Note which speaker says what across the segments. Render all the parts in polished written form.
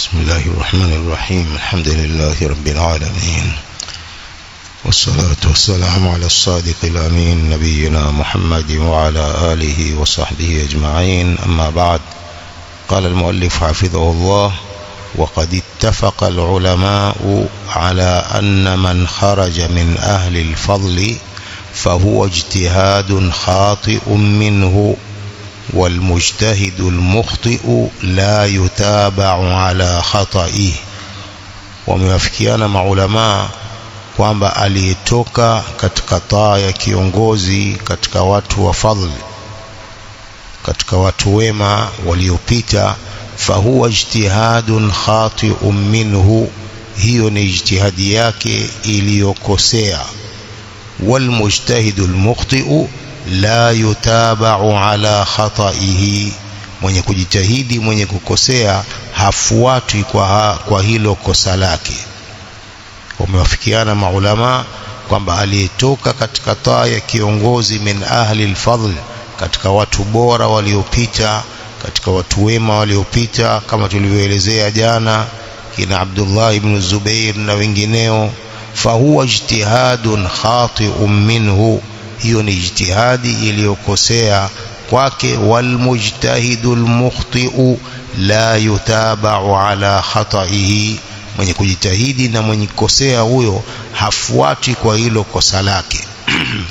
Speaker 1: بسم الله الرحمن الرحيم. الحمد لله رب العالمين، والصلاة والسلام على الصادق الأمين نبينا محمد وعلى آله وصحبه أجمعين. أما بعد، قال المؤلف حفظه الله: وقد اتفق العلماء على أن من خرج من أهل الفضل فهو اجتهاد خاطئ منه، والمجتهد المخطئ لا يتابع على خطئه. Wamewafikiana maulama kwamba aliyetoka katika taa ya kiongozi katika watu wa fadhli, katika watu wema waliopita, fahuwa ijtihadun khati'un minhu, hiyo ni ijtihadi yake iliyokosea. Walmujtahidul mukhti'u la yutaba'u ala khata'ihi, mwenye kujitahidi mwenye kukosea hafuatwi kwa hilo kosa lake. Wamewafikiana maulama kwamba aliyetoka katika taa ya kiongozi min ahli alfadl, katika watu bora waliopita, katika watu wema waliopita, kama tulivyoelezea jana kina Abdullah ibn Zubair na wengineo, fahuwa ijtihadun khati'un minhu, hiyo ni ijtihadi iliyokosea kwake. Walmujtahidul mukhti'u la yutaba'u ala khata'ihi, mwenye kujitahidi na mwenye kukosea huyo hafuati kwa hilo kosa lake.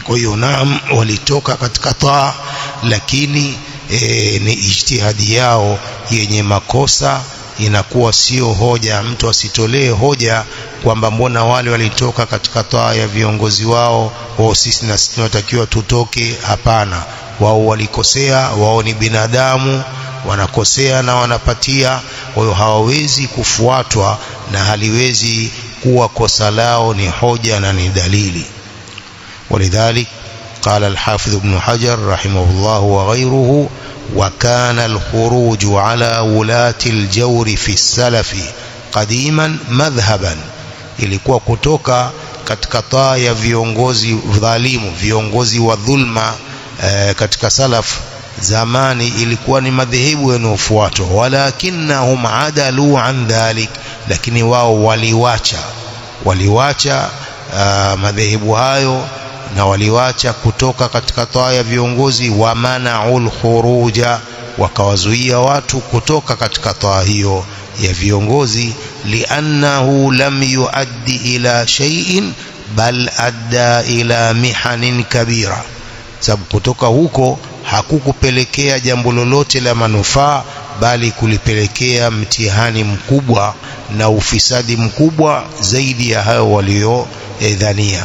Speaker 1: Kwa hiyo naam, walitoka katika taa, lakini ni ijtihadi yao yenye makosa, inakuwa sio hoja. Mtu asitolee hoja kwamba mbona wale walitoka katika taa ya viongozi wao, sisi na sisi tunatakiwa tutoke. Hapana, wao walikosea, wao ni binadamu, wanakosea na wanapatia. Kwa hiyo hawawezi kufuatwa na haliwezi kuwa kosa lao ni hoja na ni dalili. Walidhalik qala al-Hafidh Ibn Hajar rahimahullah wa ghayruhu: وكان الخروج على ولاة الجور في السلف قديما مذهبا, ilikuwa kutoka katika taa ya viongozi dhalimu, viongozi wa dhulma katika salaf zamani, ilikuwa ni madhehebu yanayofuatwa. Walakinnahum adalu an dhalik, lakini wao waliwacha madhehebu hayo na waliwacha kutoka katika taa ya viongozi. Wa mana'ul khuruja, wakawazuia watu kutoka katika taa hiyo ya viongozi. Liannahu lam yuaddi ila shay'in bal adda ila mihanin kabira, sababu kutoka huko hakukupelekea jambo lolote la manufaa, bali kulipelekea mtihani mkubwa na ufisadi mkubwa zaidi ya hayo waliodhania.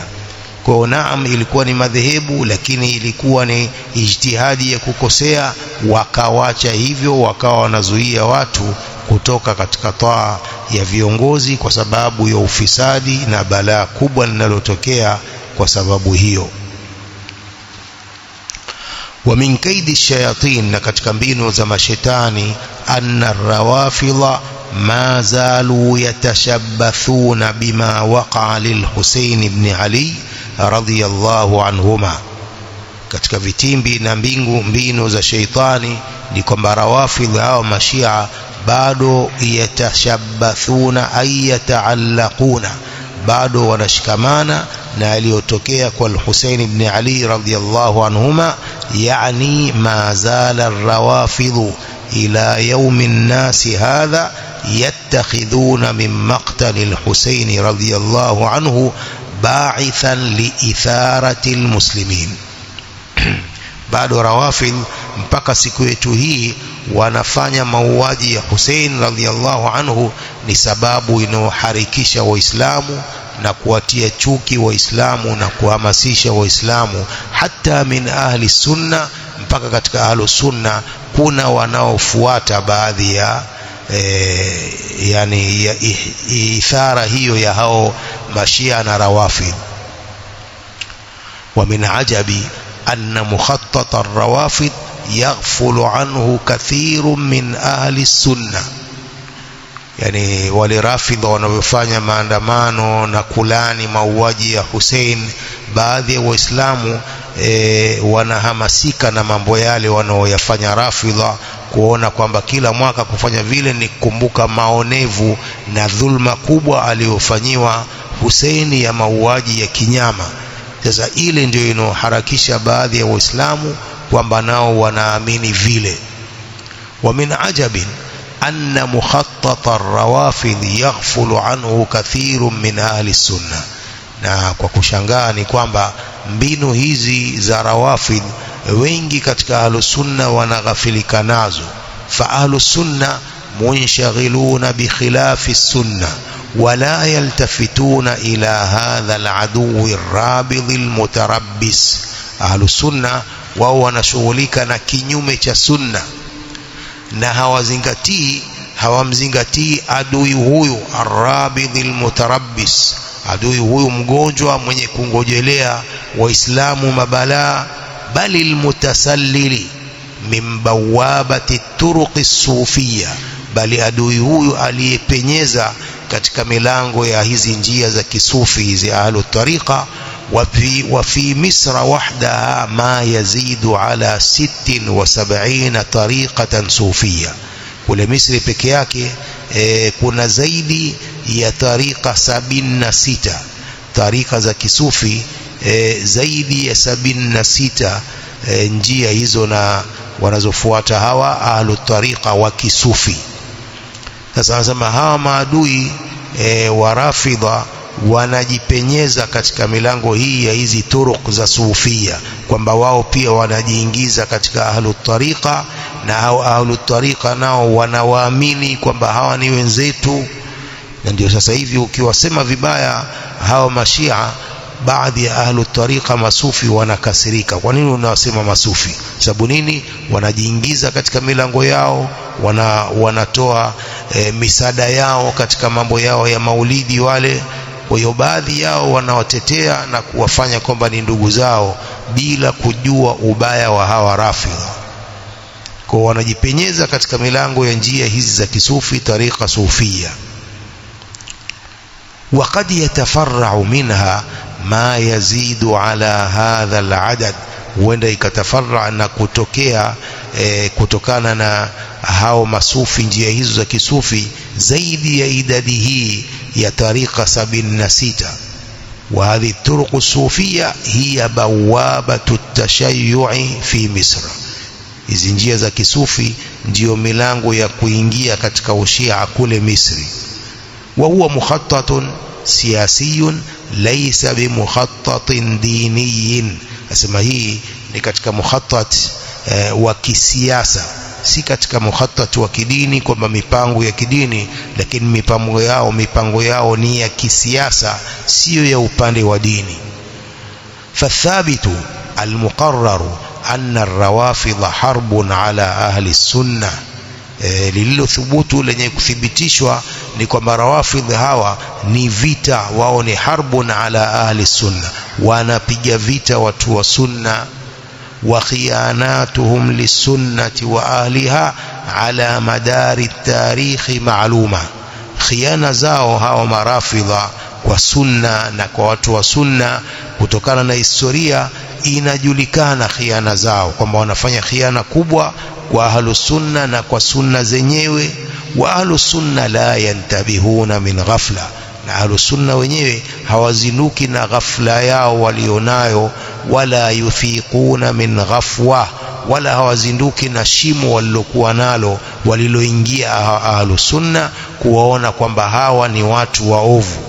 Speaker 1: Kwa naam, ilikuwa ni madhehebu, lakini ilikuwa ni ijtihadi ya kukosea. Wakawacha hivyo, wakawa wanazuia watu kutoka katika taa ya viongozi kwa sababu ya ufisadi na balaa kubwa linalotokea kwa sababu hiyo. Wa min kaidi shayatin, na katika mbinu za mashetani, anna rawafidha ma zalu yatashabbathuna bima waqa'a lil Husayn ibn Ali radhiyallahu anhuma. Katika vitimbi na mbinu za sheitani ni kwamba rawafidh hao mashia bado yatashabbathuna ay yataallaquna, bado wanashikamana na yaliyotokea kwa Husayn ibn Ali radhiyallahu anhuma. Yani ma zala ar-rawafidh ila yawmi an-nas hadha yattakhidhuna min maqtal al-Husayn radhiyallahu anhu ba'ithan liitharati almuslimin. Bado rawafidh mpaka siku yetu hii wanafanya mauaji ya Hussein radhiyallahu anhu ni sababu inayoharikisha Waislamu na kuwatia chuki Waislamu na kuhamasisha Waislamu. Hata min ahli sunna, mpaka katika ahlu sunna kuna wanaofuata baadhi ya yani ya ithara hiyo ya hao mashia na rawafidh. Wa min ajabi anna mukhattat ar-rawafidh yaghfulu anhu kathirun min ahli sunna, yani wale rafidha wanaofanya maandamano na kulani mauaji ya Hussein, baadhi ya Waislamu wanahamasika na mambo yale wanaoyafanya rafidha, kuona kwamba kila mwaka kufanya vile ni kukumbuka maonevu na dhulma kubwa aliyofanyiwa Husaini ya mauaji ya kinyama. Sasa ile ndio inoharakisha baadhi ya Waislamu kwamba nao wanaamini vile. Wa min ajabin anna mukhattata ar-rawafidh yaghfulu anhu kathirun min ahli sunnah. Na kwa kushangaa ni kwamba mbinu hizi za rawafidh wengi katika ahlus sunna wanaghafilika nazo. Fa ahlus sunna munshagiluna bi khilafi sunna wala yaltafituna ila hadha al-aduwi ar-rabidh al-mutarabbis. Ahlus sunna wao wanashughulika na kinyume cha sunna na hawamzingatii adui huyu ar-rabidh al-mutarabbis, adui huyu mgonjwa mwenye kungojelea waislamu mabalaa, bali al-mutasallili min bawabati turuqi sufia, bali adui huyu aliyepenyeza katika milango ya hizi njia za kisufi hizi ahlu tariqa. wa fi Misra wahdaha ma yazidu ala 76 tariqatan sufia. Kule Misri peke yake kuna zaidi ya tariqa 76 tariqa za kisufi, zaidi ya 76 njia hizo na wanazofuata hawa ahlu tariqa wa kisufi. Sasa anasema hawa maadui wa Rafidha wanajipenyeza katika milango hii ya hizi turuq za sufia, kwamba wao pia wanajiingiza katika ahlu tariqa, na hao ahlu tariqa nao wanawaamini kwamba hawa ni wenzetu. Na ndio sasa hivi ukiwasema vibaya hawa mashia, baadhi ya ahlu tariqa masufi wanakasirika. Kwa nini unawasema masufi? Sababu nini? Wanajiingiza katika milango yao, wanatoa misaada yao katika mambo yao ya maulidi wale. Kwa hiyo baadhi yao wanawatetea na kuwafanya kwamba ni ndugu zao bila kujua ubaya wa hawa Rafidha. Kwa wanajipenyeza katika milango ya njia hizi za kisufi, tariqa sufia. وقد يتفرع منها ما يزيد على هذا العدد, huenda ikatafarra na kutokea kutokana na hao masufi njia hizo za kisufi zaidi ya idadi hii ya tariqa 76. wa hadhi turuq sufia hiya bawabatu at-tashayyu'i fi Misr. Hizi njia za kisufi ndio milango ya kuingia katika ushia kule Misri. وهو مخطط سياسي ليس بمخطط ديني. asema hii ni katika mukhattat wa kisiasa, si katika mukhattat wa kidini, kwamba mipango ya kidini, lakini mipango yao ni ya kisiasa, sio ya upande wa dini. fathabitu almuqarraru anna ar-rawafidh harbun ala ahli sunnah. Lililo thubutu lenye kuthibitishwa ni kwamba Rawafidh hawa ni vita, wao ni harbun ala ahli sunna, wanapiga vita watu wa sunna. wa khiyanatuhum lisunnati wa ahliha ala madari tarikhi ma'luma. Khiyana zao hawa marafidha kwa sunna na kwa watu wa sunna kutokana na historia inajulikana khiyana zao, kwamba wanafanya khiyana kubwa kwa ahlus sunna na kwa sunna zenyewe. wa ahlus sunna la yantabihuna min ghafla, na ahlus sunna wenyewe hawazinuki na ghafla yao walionayo, wala yufiquna min ghafwa, wala hawazinduki na shimo walilokuwa nalo waliloingia ahlus sunna, kuwaona kwamba hawa ni watu waovu.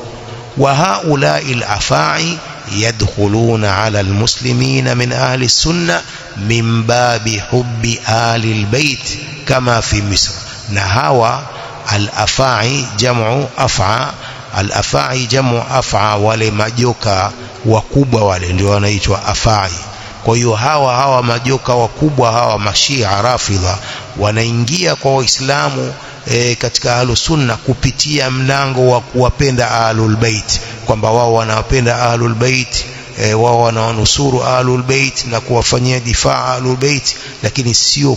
Speaker 1: wa haula'i al-afa'i yadkhuluna ala almuslimina min ahli sunna min babi hubbi ahli albayt kama fi Misr. na hawa al-afa'i jamu af'a, al-afa'i jamu af'a, wale majoka wakubwa wale ndio wanaitwa afa'i. Kwa hiyo hawa majoka wakubwa hawa mashia Rafidha wanaingia kwa Waislamu katika ahlus sunna kupitia mlango wa kuwapenda ahlul bait, kwamba wao wanawapenda ahlul bait, wao wanawanusuru ahlul bait na kuwafanyia difaa ahlul bait. Lakini sio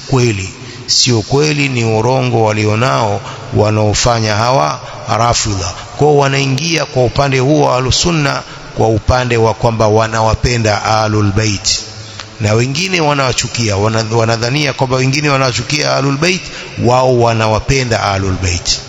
Speaker 1: kweli, ni urongo walionao wanaofanya hawa Rafidha. Kwa wanaingia kwa upande huo ahlus sunna, kwa upande wa kwamba wanawapenda ahlul bait. na wengine wanawachukia, wanadhania kwamba wengine wanawachukia ahlul bait, wao wanawapenda ahlul bait.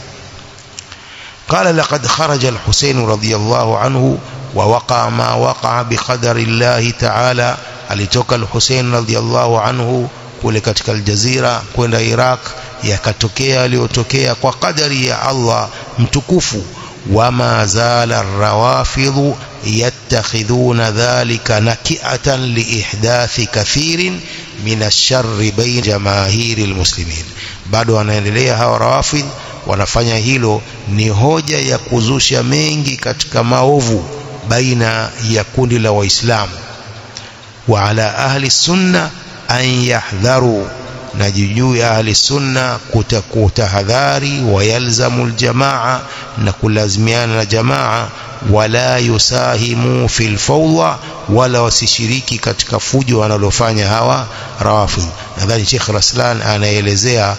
Speaker 1: قال لقد خرج الحسين رضي الله عنه ووقع ما وقع بقدر الله تعالى. alitoka al-Hussein radhiyallahu anhu kule katika al-Jazira kwenda Iraq, yakatokea aliyotokea kwa kadari ya Allah mtukufu. wama zala ar-rawafidh yattakhidhuna dhalika naki'atan liihdathi kathirin min ash-sharri baina jamaahiri al-muslimin. bado wanaendelea hawa rawafidh, wanafanya hilo ni hoja ya kuzusha mengi katika maovu baina ya kundi la Waislamu. wa ala ahli sunna an yahdharu, na juu ya ahli sunna kutahadhari, wa yalzamu aljamaa, na kulazimiana na jamaa, wala yusahimu fil fawda, wala wasishiriki katika fujo wanalofanya hawa rawafidh. Nadhani Sheikh Raslan anaelezea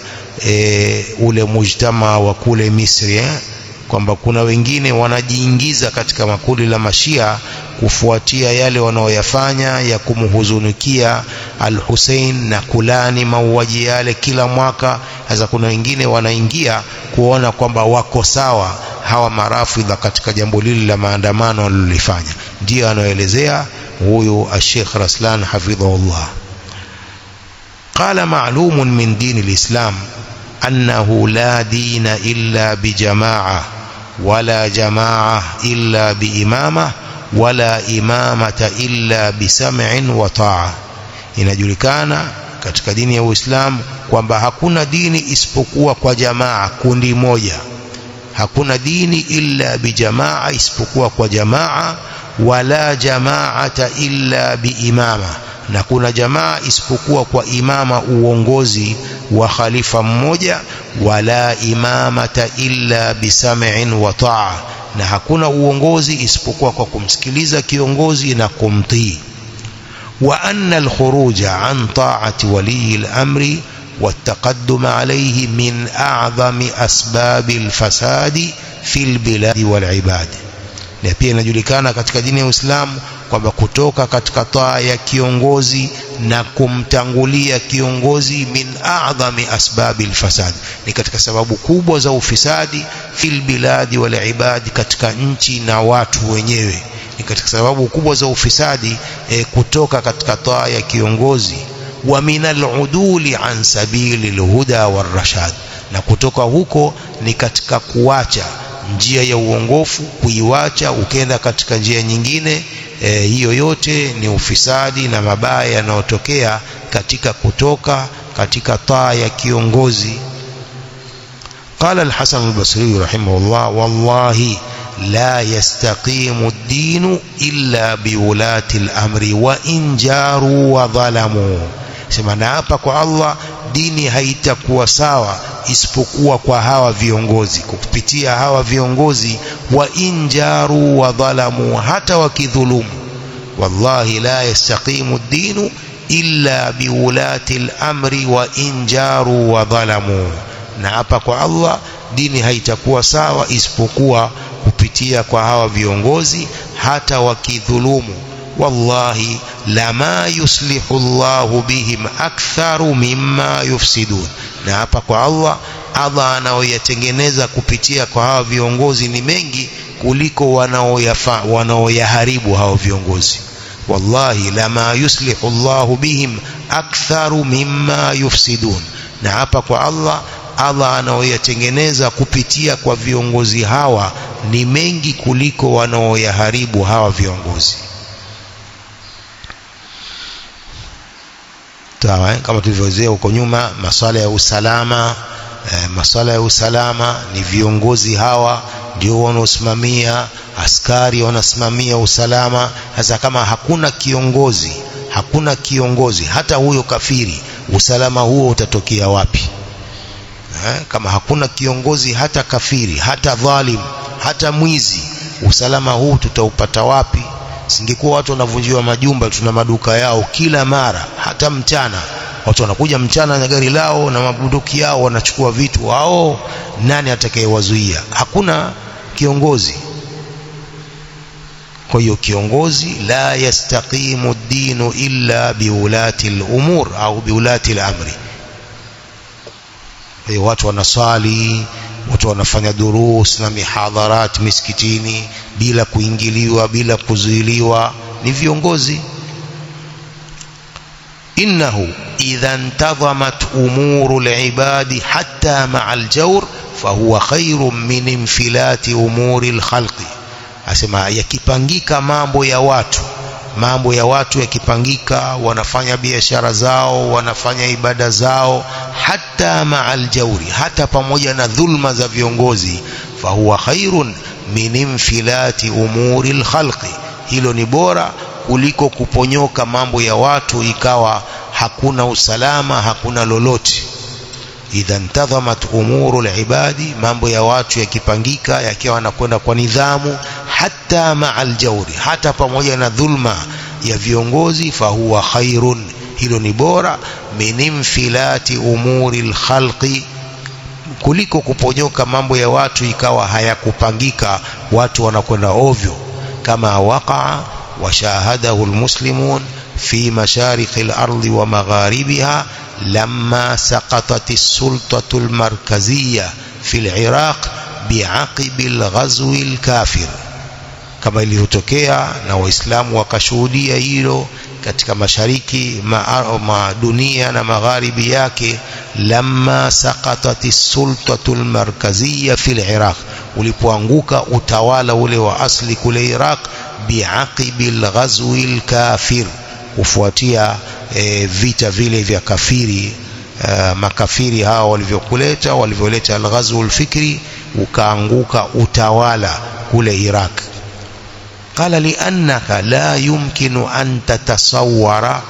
Speaker 1: ule mujtama wa kule Misri, kwamba kuna wengine wanajiingiza katika makundi la Mashia kufuatia yale wanaoyafanya ya kumhuzunikia al-Hussein na kulani mauaji yale kila mwaka. Sasa kuna wengine wanaingia kuona kwamba wako sawa hawa marafidha katika jambo lile la maandamano walilofanya. Ndio anaelezea huyu Sheikh Raslan hafidhahullah. قال معلوم من دين الإسلام أنه لا دين إلا بجماعة ولا جماعة إلا بإمامة ولا إمامة إلا بسمع وطاعة. inajulikana katika dini ya Uislamu kwamba hakuna dini isipokuwa kwa jamaa, kundi moja. hakuna dini illa bijamaa, isipokuwa kwa jamaa. wala jamaata illa biimama, na kuna jamaa isipokuwa kwa imama, uongozi wa khalifa mmoja. wala imamata illa bisam'in wa ta'a, na hakuna uongozi isipokuwa kwa kumsikiliza kiongozi na kumtii. wa anna al-khuruja an ta'ati wali al-amri والتقدم عليه من أعظم أسباب الفساد في البلاد والعباد. na pia inajulikana katika dini ya Uislamu kwamba kutoka katika taa ya kiongozi na kumtangulia kiongozi min a'zami asbabil fasad, ni katika sababu kubwa za ufisadi fil biladi wal ibadi, katika nchi na watu wenyewe. Ni katika sababu kubwa za ufisadi kutoka katika taa ya kiongozi. wa minal uduli an sabilil huda war rashad, na kutoka huko ni katika kuacha njia ya uongofu, kuiwacha ukenda katika njia nyingine. Hiyo yote ni ufisadi na mabaya yanayotokea katika kutoka katika taa ya kiongozi. قال الحسن البصري رحمه الله: والله لا يستقيم الدين إلا بولاة الأمر وإن جاروا وظلموا. Semana hapa kwa Allah, dini haitakuwa sawa isipokuwa kwa hawa viongozi, kupitia hawa viongozi. wa injaru wa dhalamu, hata wakidhulumu. wallahi la yastaqimu ad-dinu illa biwulati al-amri wa injaru wa dhalamu. na hapa kwa Allah, dini haitakuwa sawa isipokuwa kupitia kwa hawa viongozi, hata wakidhulumu. wallahi lama yuslihu Allahu bihim aktharu mimma yufsidun. na hapa kwa Allah, Allah anaoyatengeneza kupitia kwa hawa viongozi ni mengi kuliko wanaoyaharibu hawa viongozi. wallahi lama yuslihu Allahu bihim aktharu mimma yufsidun. na hapa kwa Allah, Allah anaoyatengeneza kupitia kwa viongozi hawa ni mengi kuliko wanaoyaharibu hawa viongozi. Kama tulivyozoea huko nyuma, masuala ya usalama, masuala ya usalama ni viongozi hawa ndio wanaosimamia, askari wanasimamia usalama. Sasa kama hakuna kiongozi hata huyo kafiri, usalama huo utatokea wapi? Kama hakuna kiongozi, hata kafiri, hata dhalim, hata mwizi, usalama huu tutaupata wapi? Singekuwa watu wanavunjiwa majumba, tuna maduka yao kila mara, hata mchana watu wanakuja mchana na gari lao na mabunduki yao, wanachukua vitu wao. Nani atakayewazuia? Hakuna kiongozi. Kwa Kwa hiyo kiongozi, la yastaqimu ad-dinu illa biulati al-umur au biulati al-amri. Watu wanaswali, watu wanafanya durus na mihadharat misikitini bila kuingiliwa, bila kuzuiliwa, ni viongozi. innahu idha intadhamat umuru al-ibadi hatta ma'a al-jawr fahuwa khairun min infilati umuri al-khalqi. Asema yakipangika mambo ya watu yakipangika, wanafanya biashara zao, wanafanya ibada zao, hata ma'al jawri, hata pamoja na dhulma za viongozi, fahuwa khairun min infilati umuri al-khalqi, hilo ni bora kuliko kuponyoka mambo ya watu ikawa hakuna usalama, hakuna lolote. Idha intadhamat umuru al-ibadi, mambo ya watu yakipangika, yakiwa wanakwenda kwa nidhamu, hata ma'al jawri, hata pamoja na dhulma ya viongozi, fahuwa khairun, hilo ni bora, min infilati umuri al-khalqi, kuliko kuponyoka mambo ya watu ikawa hayakupangika, watu wanakwenda ovyo. Kama waqa'a wa shahadahu al-muslimun fi mashariki al-ardi wa magharibiha لما سقطت السلطة المركزية في العراق بعقب الغزو الكافر, kama iliyotokea na waislamu wakashuhudia hilo katika mashariki ma dunia na magharibi yake. Lamma saqatati sultatu almarkaziyya fi al-Iraq, ulipoanguka utawala ule wa asli kule Iraq, biaqibi al-ghazwi al-kafir, kufuatia vita vile vya kafiri, makafiri hao walivyoleta al-ghazwu al-fikri, ukaanguka utawala kule Iraq. Qala liannaka la yumkinu an tatasawwara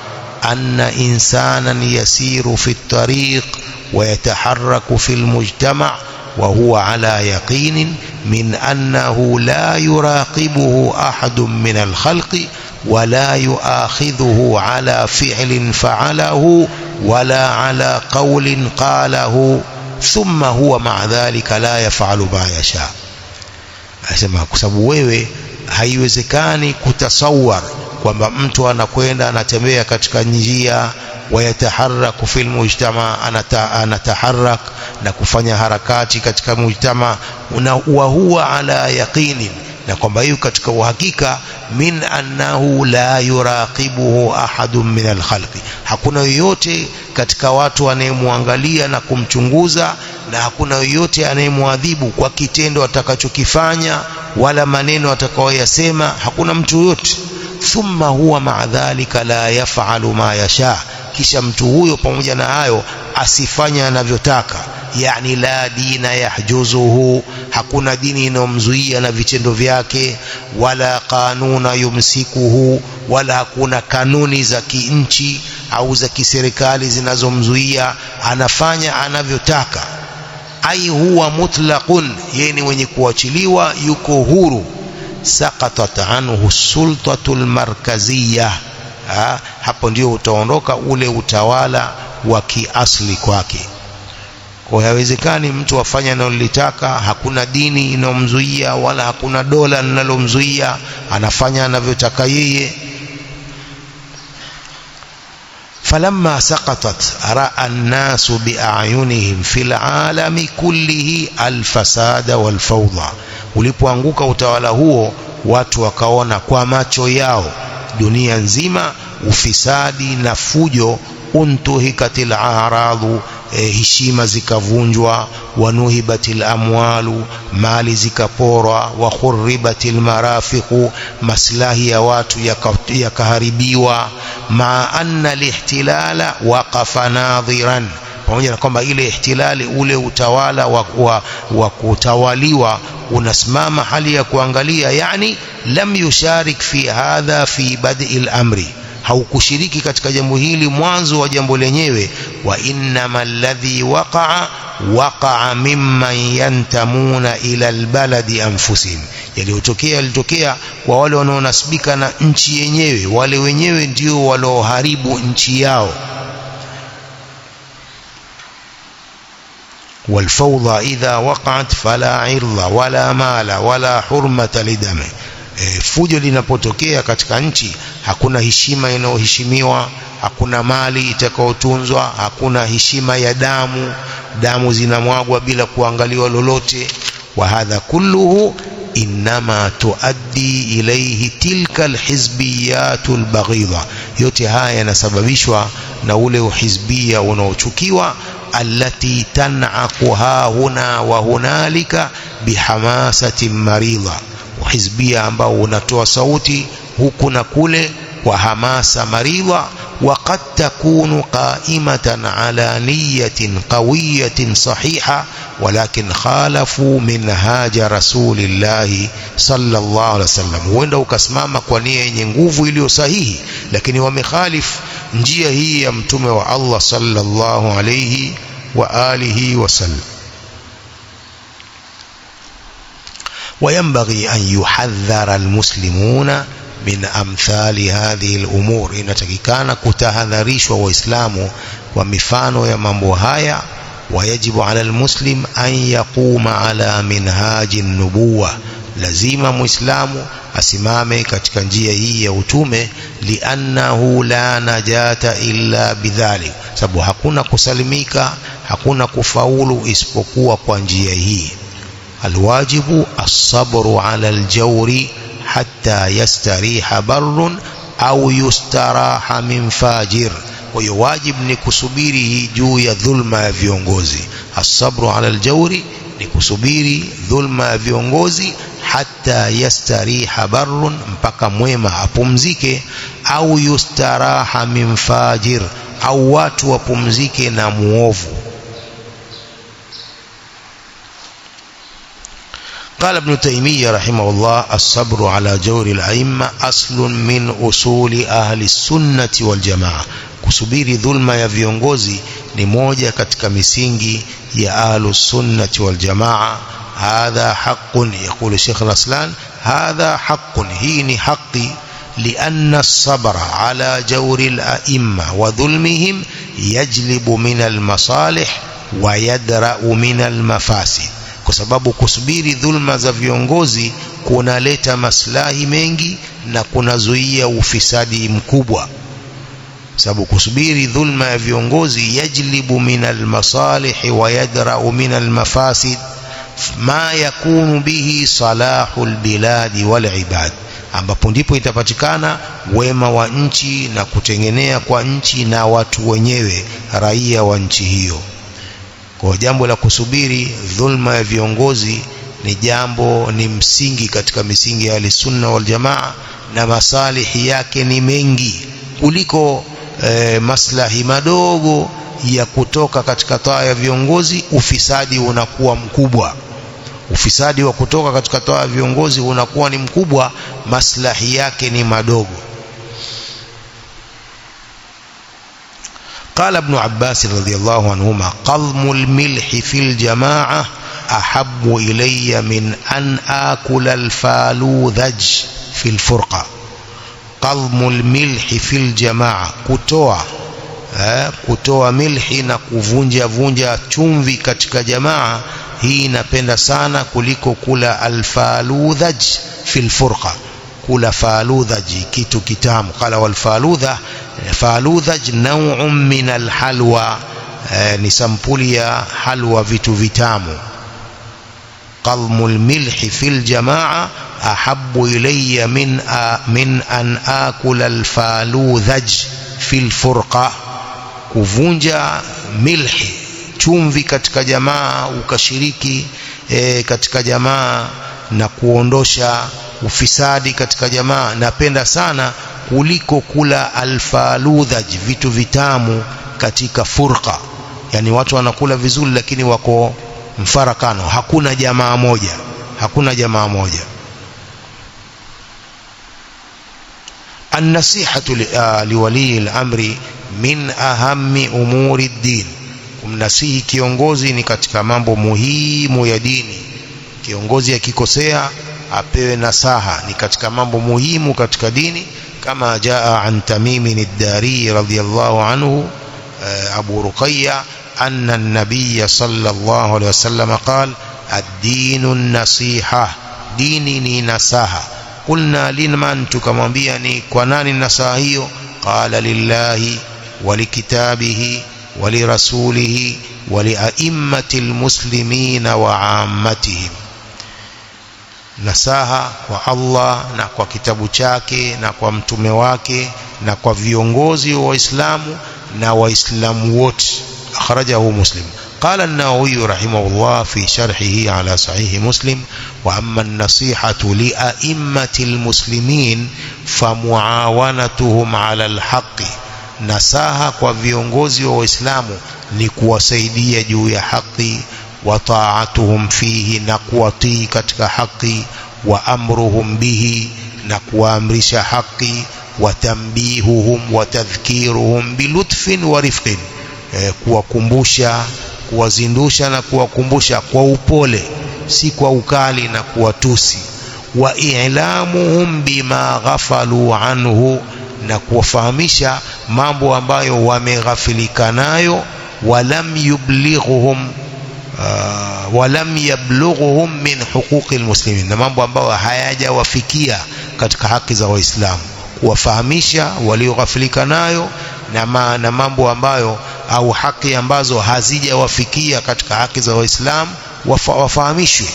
Speaker 1: anna insanan yasiru fi at-tariq wa yataharraku fi al-mujtama' wa huwa ala yaqinin min annahu la yuraqibuhu ahadun min al-khalqi ولا يؤاخذه على فعل فعله ولا على قول قاله ثم هو مع ذلك لا يفعل ما يشاء. Asema kwa sababu wewe haiwezekani kutasawar kwamba mtu anakwenda anatembea katika njia, wayataharraku fil mujtama, anataharrak na kufanya harakati katika mujtama, wa huwa ala yaqinin, na kwamba hiyo katika uhakika, min annahu la yuraqibuhu ahadun min al-khalqi, hakuna yoyote katika watu anayemwangalia na kumchunguza, na hakuna yoyote anayemwadhibu kwa kitendo atakachokifanya wala maneno atakayoyasema, hakuna mtu yoyote. Thumma huwa ma'a dhalika la yaf'alu ma yasha, kisha mtu huyo pamoja na hayo asifanya anavyotaka. Yani la dina yahjuzuhu, hakuna dini inomzuia na vitendo vyake, wala kanuna yumsikuhu, wala hakuna kanuni za kinchi au za kiserikali zinazomzuia, anafanya anavyotaka. Ai huwa mutlaqun, yeye ni mwenye kuachiliwa, yuko huru. Saqatat anhu sultatul markaziyya, hapo ndio utaondoka ule utawala wa kiasli kwake. Kwa haiwezekani mtu afanye analolitaka, hakuna dini inomzuia wala hakuna dola linalomzuia, anafanya anavyotaka yeye. Falamma saqatat ra'a an-nasu bi'ayunihim fil 'alami kullihi al-fasada wal-fawda, ulipoanguka utawala huo watu wakaona kwa macho yao dunia nzima ufisadi na fujo. Untuhikatil a'radu, heshima zikavunjwa, wanuhibatil amwalu, mali zikaporwa, wa khurribatil marafiqu, maslahi ya watu yakaharibiwa. Ma anna al-ihtilala waqafa nadhiran, pamoja na kwamba ile ihtilali, ule utawala wa kutawaliwa unasimama hali ya kuangalia. Yani lam yusharik fi hadha fi bad'i al-amri, haukushiriki katika jambo hili mwanzo wa jambo lenyewe. Wa innama alladhi waqa'a mimman yantamuna ila albaladi anfusihim, yalitokea kwa wale wanaonasibika na nchi yenyewe, wale wenyewe ndio walioharibu nchi yao. والفوضى إذا وقعت فلا عرض ولا مال ولا حرمة لدمه, Fujo linapotokea katika nchi, hakuna heshima inayoheshimiwa, hakuna mali itakayotunzwa, hakuna heshima ya damu zinamwagwa bila kuangaliwa lolote. Wa hadha kulluhu inma tuaddi ilayhi tilka alhizbiyat albaghidha, yote haya yanasababishwa na ule uhizbia unaochukiwa, allati tan'aquha huna wa hunalika bihamasatin maridha, uhizbia ambao unatoa sauti huku na kule kwa hamasa maridha. وقد تكون قائمة على نية قوية صحيحة ولكن خالفوا منهاج رسول الله صلى الله عليه وسلم. huenda ukasimama kwa nia yenye nguvu iliyo sahihi, lakini wamekhalif njia hii ya mtume wa Allah sallallahu alayhi wa alihi wasallam. وينبغي أن يحذر المسلمون min amthali hadhihi al-umur, inatakikana kutahadharishwa waislamu kwa mifano ya mambo haya. Wayajibu ala al-muslim an yaquma ala minhaji an-nubuwa, lazima muislamu asimame katika njia hii ya utume. Liannahu la najata illa bidhalik, sababu hakuna kusalimika, hakuna kufaulu isipokuwa kwa njia hii. Alwajibu as-sabru ala al-jawri hatta yastariha barrun au yustaraha min fajir. Kwa hiyo wajib ni kusubiri juu ya dhulma ya viongozi. As-sabru ala al-jawri ni kusubiri dhulma ya viongozi, hatta yastariha barrun, mpaka mwema apumzike, au yustaraha min fajir, au watu wapumzike na muovu. قال ابن تيمية رحمه الله: الصبر على جور الأئمة أصل من أصول أهل السنة والجماعة. kusubiri dhulma ya viongozi ni moja katika misingi ya ahlus sunnati wal jamaa. Hadha haqqun, yaqulu Sheikh Raslan, hadha haqqun, hii ni haki. Lianna as-sabra ala jawri al-a'imma wa dhulmihim yajlibu min al-masalih wa yadra'u min al-mafasid, kwa sababu kusubiri dhulma za viongozi kunaleta maslahi mengi na kunazuia ufisadi mkubwa. Sababu kusubiri dhulma ya viongozi yajlibu min almasalih wa yadra'u min almafasid ma yakunu bihi salahul biladi wal ibad, ambapo ndipo itapatikana wema wa nchi na kutengenea kwa nchi na watu wenyewe, raia wa nchi hiyo. Kwa jambo la kusubiri dhulma ya viongozi ni msingi katika misingi ya Ahlusunna wal Jamaa, na masalihi yake ni mengi kuliko maslahi madogo ya kutoka katika taa ya viongozi. Ufisadi unakuwa mkubwa, ufisadi wa kutoka katika taa ya viongozi unakuwa ni mkubwa, maslahi yake ni madogo. قال ابن عباس رضي الله عنهما: قضم الملح في الجماعة أحب إلي من أن آكل الفالوذج في الفرقة. قضم الملح في الجماعة, kutoa milhi na kuvunja chumvi katika jamaa, hii napenda sana kuliko kula alfaludhaj fil furqa, kula faludhaji, kitu kitamu. Qala wal faludhaj naw'un min alhalwa, ni sampuli ya halwa, vitu vitamu. Qalmul milhi fil jamaa ahabbu ilayya min an akula alfaludhaj fil furqa, kuvunja milhi, chumvi katika jamaa, ukashiriki katika jamaa na kuondosha ufisadi katika jamaa, napenda sana kuliko kula alfaludhaj, vitu vitamu katika furqa. Yani watu wanakula vizuri lakini wako mfarakano, hakuna jamaa moja. An-nasihatu liwali al-amri min ahammi umuri ad-din, kumnasihi kiongozi ni katika mambo muhimu ya dini. Kiongozi akikosea apewe nasaha, ni katika mambo muhimu katika dini. Kama jaa an Tamim ad-Dari radhiyallahu anhu Abu Ruqayya anna an-nabiy sallallahu alayhi wasallam qala: ad-dinu an-nasiha, dini ni nasaha. فقلنا لمن tukamwambia ni kwa nani nasaha hiyo qala lillahi walikitabihi walirasulihi waliaimmatil muslimina wa ammatihim nasaha kwa Allah na kwa kitabu chake na kwa mtume wake na kwa viongozi wa Waislamu na Waislamu wote akhrajahu Muslim قال النووي رحمه الله في شرحه على صحيح مسلم وأما النصيحة لأئمة المسلمين فمعاونتهم على الحق nasaha kwa viongozi wa Waislamu ni kuwasaidia juu ya haki wa ta'atuhum fihi na kuwatii katika haki wa amruhum bihi na kuamrisha haki wa tambihuhum wa tadhkiruhum bilutfin wa rifqin kuwakumbusha kuwazindusha na kuwakumbusha kwa upole si kwa ukali na kuwatusi wa i'lamuhum bima ghafalu anhu na kuwafahamisha mambo ambayo wameghafilika nayo walam yablughuhum min huquqil muslimin na mambo ambayo hayajawafikia katika haki za Waislamu kuwafahamisha walioghafilika nayo na mambo ambayo au haki ambazo hazijawafikia katika haki za Waislamu wafahamishwe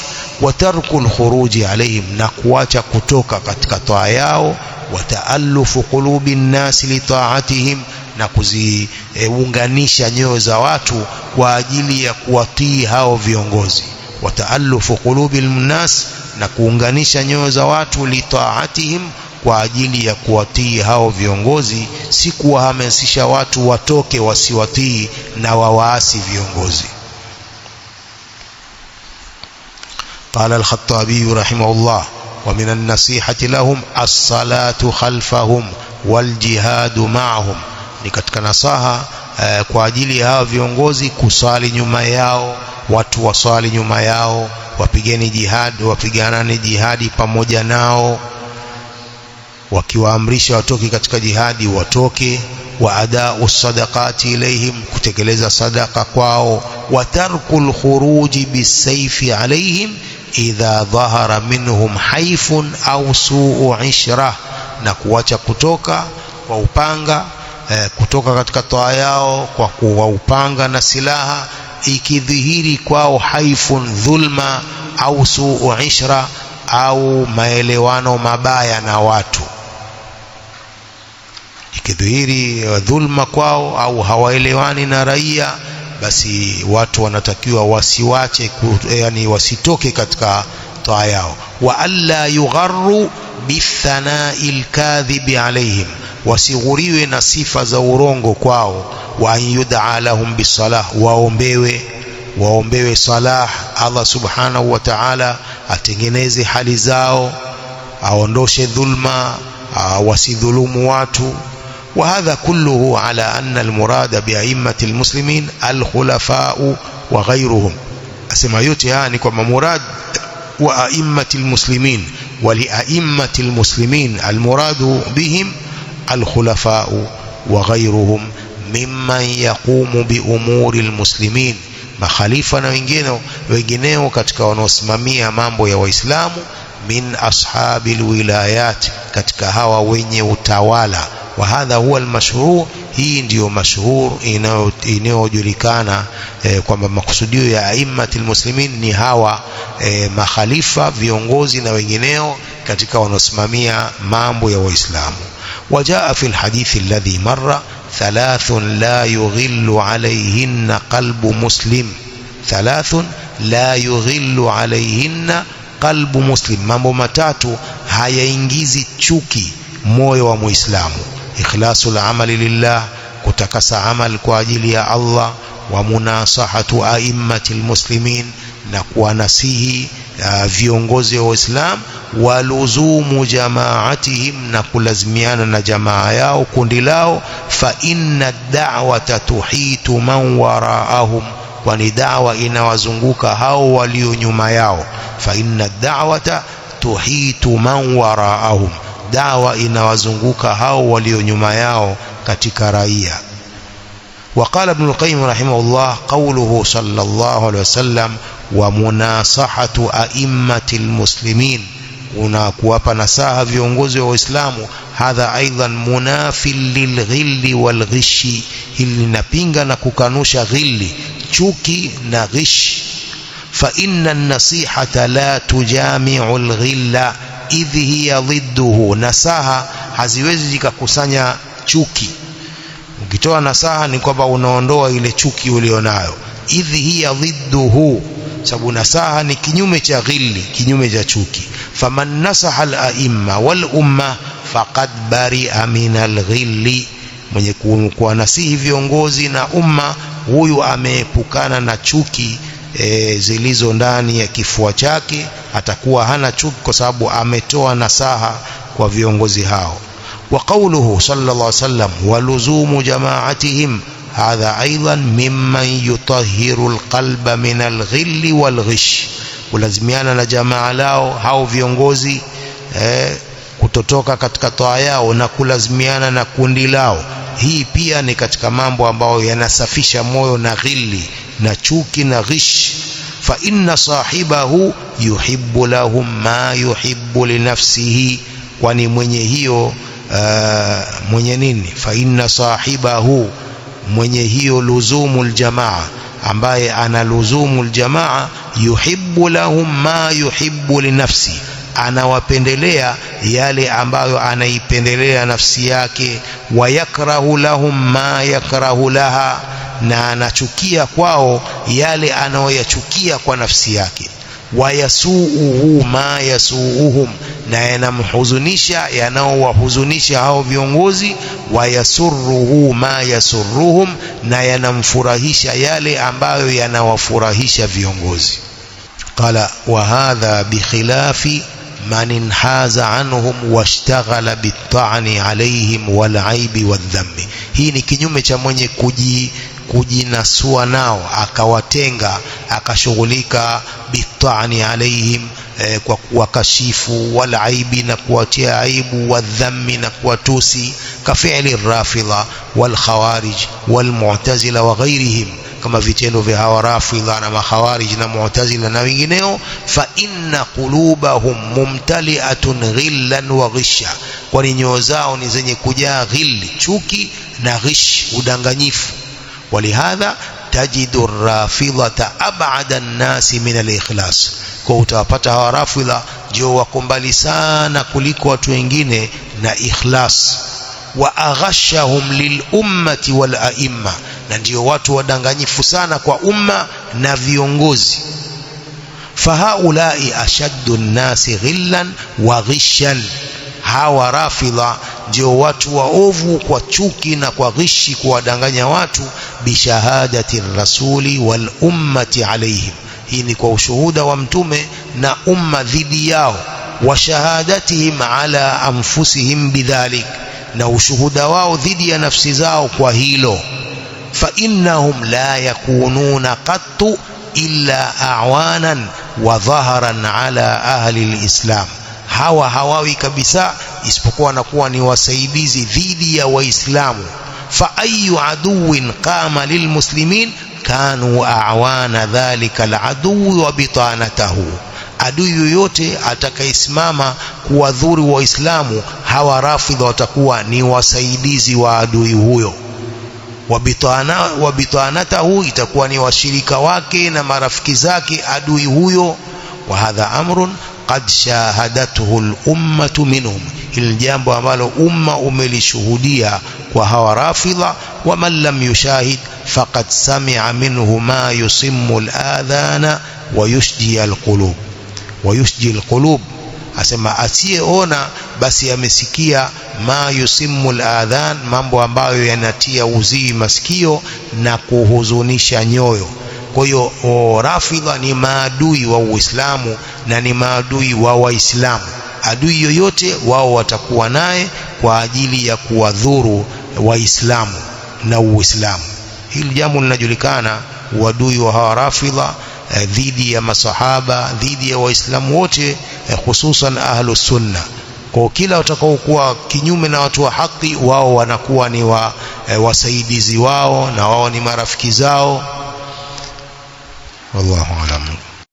Speaker 1: watarkul khuruji alaihim na kuacha kutoka katika taa yao wataallufu qulubi nnasi li ta'atihim na kuziunganisha nyoyo za watu kwa ajili ya kuwatii hao viongozi wataallufu qulubi nnas na kuunganisha nyoyo za watu li ta'atihim kwa ajili ya kuwatii hao viongozi si kuwahamasisha watu watoke wasiwatii na wawaasi viongozi قال الخطابي رحمه الله ومن النصيحة لهم الصلاة خلفهم والجهاد معهم ni katika nasaha kwa ajili ya hao viongozi kusali nyuma yao watu wasali nyuma yao wapigeni jihad wapiganane jihadi pamoja nao wakiwaamrisha watoke katika jihadi watoke wa adau sadaqati ilayhim kutekeleza sadaqa kwao wa tarkul khuruji bisayfi alayhim idha dhahara minhum haifun au su'u ishra na kuacha kutoka kwa upanga kutoka katika toa yao kwa kuwa upanga na silaha ikidhihiri kwao haifun dhulma au su'u ishra au maelewano mabaya na watu ikidhihiri dhulma kwao au hawaelewani na raia basi watu wanatakiwa wasiwache yani wasitoke katika toa yao wa alla yugharru bithana'il kadhibi alaihim wasighuriwe na sifa za urongo kwao wa yud'a lahum bisalah waombewe salah Allah subhanahu wa ta'ala atengeneze hali zao aondoshe dhulma wasidhulumu watu وهذا كله على أن المراد بأئمة المسلمين الخلفاء وغيرهم أسمى يوتي كما مراد وأئمة المسلمين ولأئمة المسلمين المراد بهم الخلفاء وغيرهم ممن يقوم بأمور المسلمين makhalifa na wengineo katika wanaosimamia mambo ya Waislamu min ashabil wilayat katika hawa wenye utawala وهذا هو المشهور hii ndio mashhur inayojulikana kwamba makusudio ya aimmatul muslimin ni hawa makhalifa viongozi na wengineo katika wanaosimamia mambo ya Waislamu وجاء في الحديث الذي مر ثلاث لا يغل عليهن قلب مسلم ثلاث لا يغل عليهن قلب مسلم mambo matatu hayaingizi chuki moyo wa muislamu ikhlasul amali lillah kutakasa amal kwa ajili ya Allah wa munasahatu aimmatil muslimin na kuwanasihi viongozi wa Uislam waluzumu jamaatihim na kulazimiana na jamaa yao kundi lao fa inna da'wata tuhitu man waraahum kwani da'wa inawazunguka hao walio nyuma yao fa inna da'wata tuhitu man waraahum da'wa inawazunguka hao walio nyuma yao katika raia وقال ابن القيم رحمه الله قوله صلى الله عليه وسلم ومناصحة أئمة المسلمين unakuwapa nasaha viongozi wa Uislamu, hadha aidan munafil lilghilli walghishi, hili linapinga na kukanusha ghilli, chuki na ghish. Fa inna an-nasihata la tujami'u al-ghilla idh hiya dhidduhu, nasaha haziwezi zikakusanya chuki. Ukitoa nasaha ni kwamba unaondoa ile chuki ulionayo. Idh hiya dhidduhu, sababu nasaha ni kinyume cha ghilli, kinyume cha chuki. Faman nasaha al-a'imma wal umma faqad bari'a min al-ghilli, mwenye kuwanasihi viongozi na umma, huyu ameepukana na chuki zilizo ndani ya kifua chake, atakuwa hana chuki kwa sababu ametoa nasaha kwa viongozi hao. Wa qawluhu sallallahu alaihi wasallam waluzumu jama'atihim hadha aidan mimman yutahhiru alqalba min alghilli walghish, kulazimiana na jamaa lao hao viongozi, kutotoka katika toa yao na kulazimiana na kundi lao, hii pia ni katika mambo ambayo yanasafisha moyo na ghilli na chuki na ghish. Fa inna sahibahu yuhibbu lahum ma yuhibbu li nafsihi, kwani mwenye hiyo mwenye nini? Fa inna sahibahu, mwenye hiyo luzumul jamaa, ambaye ana luzumul jamaa, yuhibbu lahum ma yuhibbu li nafsi, anawapendelea yale ambayo anaipendelea nafsi yake. Wa yakrahu lahum ma yakrahu laha, na anachukia kwao yale anayoyachukia kwa nafsi yake. Wa yasuuhu ma yasuuhum, na yanamhuzunisha yanaowahuzunisha hao viongozi. Wa yasurruhu ma yasurruhum, na yanamfurahisha yale ambayo yanawafurahisha viongozi. Qala wa hadha bikhilafi man inhaza anhum washtaghala bitta'ni alayhim wal aibi wadhammi, hii ni kinyume cha mwenye kujinasua nao akawatenga, akashughulika bitta'ni alayhim, kwa kuwakashifu, wal aibi, na kuwatia aibu, wadhammi, na kuwatusi, kafi'li rafidha wal khawarij wal mu'tazila wa ghairihim, kama vitendo vya hawa rafidha na makhawarij na mu'tazila na wengineo. Fa inna qulubahum mumtali'atun ghillan wa ghisha, kwani nyoyo zao ni zenye kujaa ghilli, chuki na ghish, udanganyifu. Walihadha tajidu rafidhata ab'ada an-nasi min al-ikhlas, kwa utawapata hawa rafidha ndio wako mbali sana kuliko watu wengine na ikhlas. Wa aghashahum lil ummati wal a'imma, na ndio watu wadanganyifu sana kwa umma na viongozi. Fahaulai ashaddu an-nasi ghillan wa ghishan, hawa rafidha ndio watu waovu kwa chuki na kwa ghishi, kuwadanganya watu. Bishahadati rasuli wal ummati alaihim, hii ni kwa ushuhuda wa mtume na umma dhidi yao. Wa shahadatihim ala anfusihim bidhalik, na ushuhuda wao dhidi ya nafsi zao kwa hilo. Fa innahum la yakununa qattu illa a'wanan wa dhaharan ala ahli alislam, hawa hawawi kabisa isipokuwa wanakuwa ni wasaidizi dhidi ya Waislamu. Fa ayu aduwin qama lilmuslimin kanu a'wana dhalika al'aduwi wa bitanatahu, adui yoyote atakayesimama kuwadhuru Waislamu, hawa rafidha watakuwa ni wasaidizi wa adui huyo. Wa bitanatahu, itakuwa ni washirika wake na marafiki zake adui huyo. Wa hadha amrun qad shahadathu al-ummatu minhum, hili jambo ambalo umma umelishuhudia kwa hawa rafidha. Wa man lam yushahid faqad sami'a minhu ma yusimmu al-adhana wa yushji al-qulub. Wa yushji al-qulub, asema asiyeona basi amesikia ma yusimmu al-adhan, mambo ambayo yanatia uzii masikio na kuhuzunisha nyoyo. Kwa hiyo rafidha ni maadui wa Uislamu na ni maadui wa Waislamu. Adui yoyote wao watakuwa naye kwa ajili ya kuwadhuru Waislamu na Uislamu. Hili jambo linajulikana, uadui wa hawa rafidha dhidi ya masahaba, dhidi ya Waislamu wote, hususan ahlus sunna. Kwa kila watakaokuwa kinyume na watu wa haki, wao wanakuwa ni wasaidizi wao na wao ni marafiki zao. Wallahu a'lam.